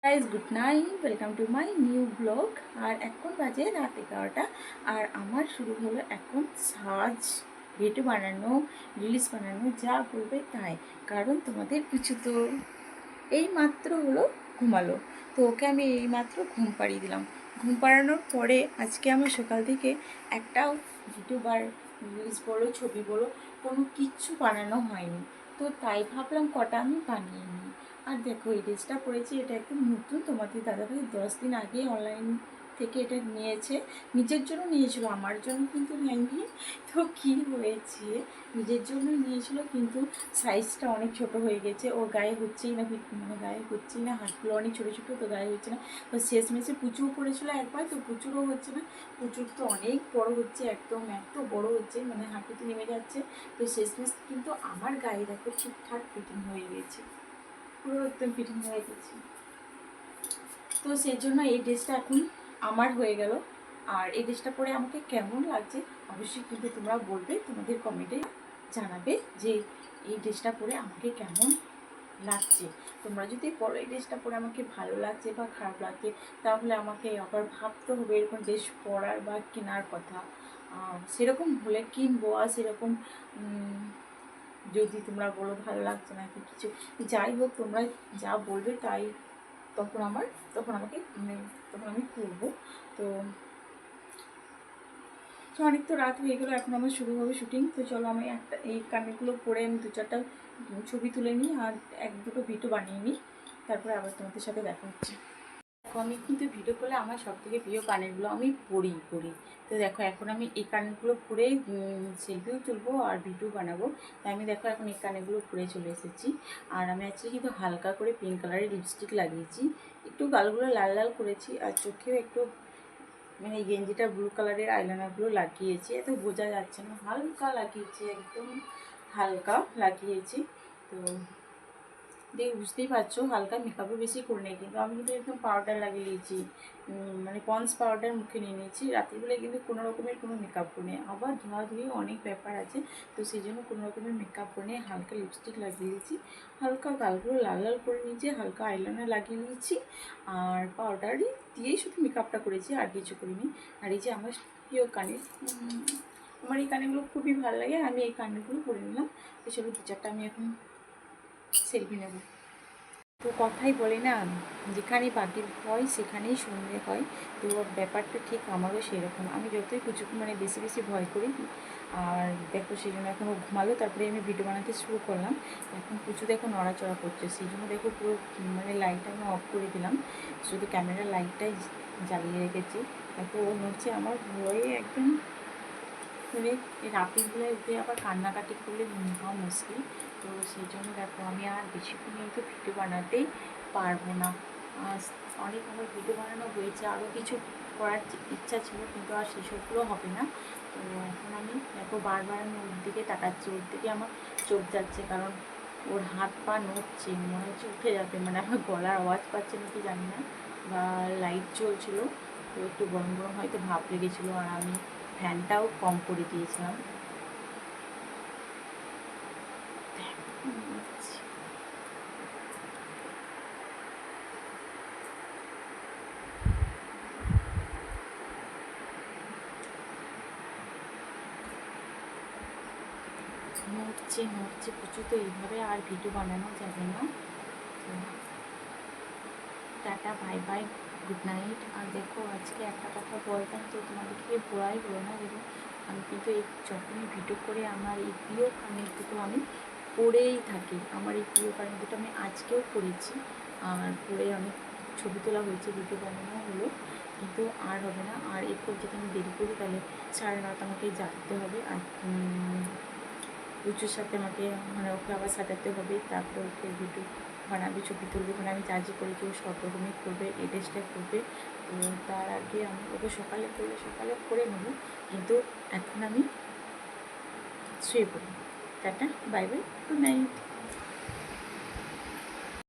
Guys good night, welcome to my new blog. আর এখন বাজে রাত 11টা। আর আমার শুরু হলো এখন সাজ, ভিডিও বানানো, রিলস বানানো, যা করবে তাই। কারণ তোমাদের কিছু তো এই মাত্র হলো ঘুমালো, তো ওকে আমি এই মাত্র ঘুম পাড়িয়ে দিলাম। ঘুম পাড়ানোর পরে আজকে আমার সকাল থেকে একটাও ভিডিও বা রিলস বলো, ছবি বলো, কোনো কিচ্ছু বানানো হয়নি। তো তাই ভাবলাম কটা আমি বানিয়ে নিই। আর দেখো এই ড্রেসটা পরেছি, এটা একদম নতুন। তোমাদের দাদাভাই 10 দিন আগে অনলাইন থেকে এটা নিয়েছে। নিজের জন্য নিয়েছিল, আমার জন্য কিন্তু নেয়নি। তো কী হয়েছে, নিজের জন্যই নিয়েছিল, কিন্তু সাইজটা অনেক ছোট হয়ে গেছে। ওর গায়ে হচ্ছেই না, মানে গায়ে হচ্ছেই না, হাতগুলো অনেক ছোটো ছোটো, তো গায়ে হচ্ছে না। তো শেষমেশে পুচু পড়েছিল একবার, তো পুচুরও হচ্ছে না। পুচুর তো অনেক বড় হচ্ছে, একদম এত বড় হচ্ছে, মানে হাঁটুতে নেমে যাচ্ছে। তো শেষমেশ কিন্তু আমার গায়ে দেখো ঠিকঠাক ফিটিং হয়ে গেছে, পুরো একদম ফিটিং হয়ে গেছে। তো সেই জন্য এই ড্রেসটা এখন আমার হয়ে গেল। আর এই ড্রেসটা পরে আমাকে কেমন লাগছে অবশ্যই কিন্তু তোমরা বলবে, তোমাদের কমেন্টে জানাবে যে এই ড্রেসটা পরে আমাকে কেমন লাগছে। তোমরা যদি পরো এই ড্রেসটা পরে আমাকে ভালো লাগছে বা খারাপ লাগছে, তাহলে আমাকে আবার ভাবতে হবে এরকম ড্রেস পরার বা কেনার কথা। সেরকম হলে কিনবো। আর সেরকম যদি তোমরা বলো ভালো লাগছে না কি কিছু, যাই হোক তোমরা যা বলবে তাই তখন আমাকে তখন আমি করবো। তো অনেক তো রাত হয়ে গেলো, এখন আমার শুরু হবে শুটিং। তো চলো আমি এই কানেরগুলো পরে আমি 2-4টা ছবি তুলে নিই আর 1-2টো ভিডিও বানিয়ে নিই, তারপরে আবার তোমাদের সাথে দেখা হচ্ছে। দেখো আমি কিন্তু ভিডিও করলে আমার সবথেকে প্রিয় কানেরগুলো আমি পরি। তো দেখো এখন আমি এই কানেরগুলো পরে সেলফিও তুলবো আর ভিডিও বানাবো। তাই আমি দেখো এখন এই কানেরগুলো পরে চলে এসেছি। আর আমি আজকে কিন্তু হালকা করে পিঙ্ক কালারের লিপস্টিক লাগিয়েছি, একটু গালগুলো লাল লাল করেছি, আর চোখেও একটু মানে এই গেঞ্জিটা ব্লু কালারের আইলাইনারগুলো লাগিয়েছি। এত বোঝা যাচ্ছে না, হালকা লাগিয়েছি, একদম হালকা লাগিয়েছি। তো দেখে বুঝতেই পারছো হালকা মেকআপও বেশি করে নেই, কিন্তু আমি কিন্তু একদম পাউডার লাগিয়ে নিয়েছি, মানে পন্স পাউডার মুখে নিয়ে নিয়েছি। রাত্রিবেলায় কিন্তু কোনো রকমের কোনো মেকআপ করে নেই, আবার ধোয়াধুয়ি অনেক ব্যাপার আছে। তো সেই জন্য কোনো রকমের মেকআপ করে নিয়ে হালকা লিপস্টিক লাগিয়ে দিয়েছি, হালকা গালগুলো লাল লাল করে নিয়েছি, হালকা আইলাইনার লাগিয়ে নিয়েছি, আর পাউডারই দিয়েই শুধু মেকআপটা করেছি, আর কিছু করিনি। আর এই যে আমার প্রিয় কানের, আমার এই কানেরগুলো খুবই ভালো লাগে, আমি এই কানেরগুলো পরে নিলাম। তো চলো 2-4টা আমি এখন সেলফি নেব। তো কথাই বলে না, যেখানে বাতিল হয় সেখানেই সন্ধে হয়। তো ব্যাপারটা ঠিক আমারও সেরকম। আমি যতই কুচুকু মানে বেশি বেশি ভয় করি। আর দেখো সেই জন্য এখন ও ঘুমালো, তারপরে আমি ভিডিও বানাতে শুরু করলাম। এখন কুচু দেখো নড়াচড়া করছে, সেই জন্য দেখো পুরো মানে লাইটটা আমি অফ করে দিলাম, শুধু ক্যামেরার লাইটটাই জ্বালিয়ে রেখেছি। দেখো ও নড়ছে, আমার ভয়ে একদম মানে এই রাত্রিগুলো উঠে আবার কান্নাকাটি করলে ঘুম মুশকিল। তো সেই জন্য দেখো আমি আর বেশিক্ষণ কিন্তু ভিডিও বানাতেই পারবো না। অনেক আমার ভিডিও বানানো হয়েছে, আরও কিছু করার ইচ্ছা ছিল, কিন্তু আর সেসবগুলো হবে না। তো এখন আমি দেখো বারবার আমি ওর দিকে তাকাচ্ছি, ওর দিকে আমার চোখ যাচ্ছে, কারণ ওর হাত পা নড়ছে, মনে হচ্ছে উঠে যাবে, মানে আমার গলার আওয়াজ পাচ্ছে নাকি জানি না, বা লাইট জ্বলছিল তো একটু গরম গরম হয়তো ভাপ লেগেছিলো। আর আমি ফ্যানটাও কম করে দিয়েছিলাম। নড়ছে প্রচুর, তো এইভাবে আর ভিডিও বানানো যাবে না। তো tata, bye bye, good night. আর দেখো আজকে একটা কথা বলতাম, তো তোমাদেরকে বলাই হলো না, দেখো আমি কিন্তু এই যখনই ভিডিও করে আমার এই প্রিয় কানের দুটো আমি পরেই থাকি। আমার এই প্রিয় কানের দুটো আমি আজকেও পরেছি, আর পরে অনেক ছবি তোলা হয়েছে, ভিডিও বানানো হলো, কিন্তু আর হবে না। আর এরপর যদি আমি দেরি করি তাহলে 9:30 আমাকে জাগতে হবে। আর পুজোর সাথে আমাকে মানে ওকে আবার সাজাতে হবে, তারপরে ওকে ভিডিও বানাবে, ছবি তুলবে, মানে আমি চার্জি করেছি ও সব রকমই করবে, এই ড্রেসটা করবে। তো তার আগে আমি ওকে সকালে করে নেবো, কিন্তু এখন আমি শুয়ে পড়ি। Tata, bye bye, good night.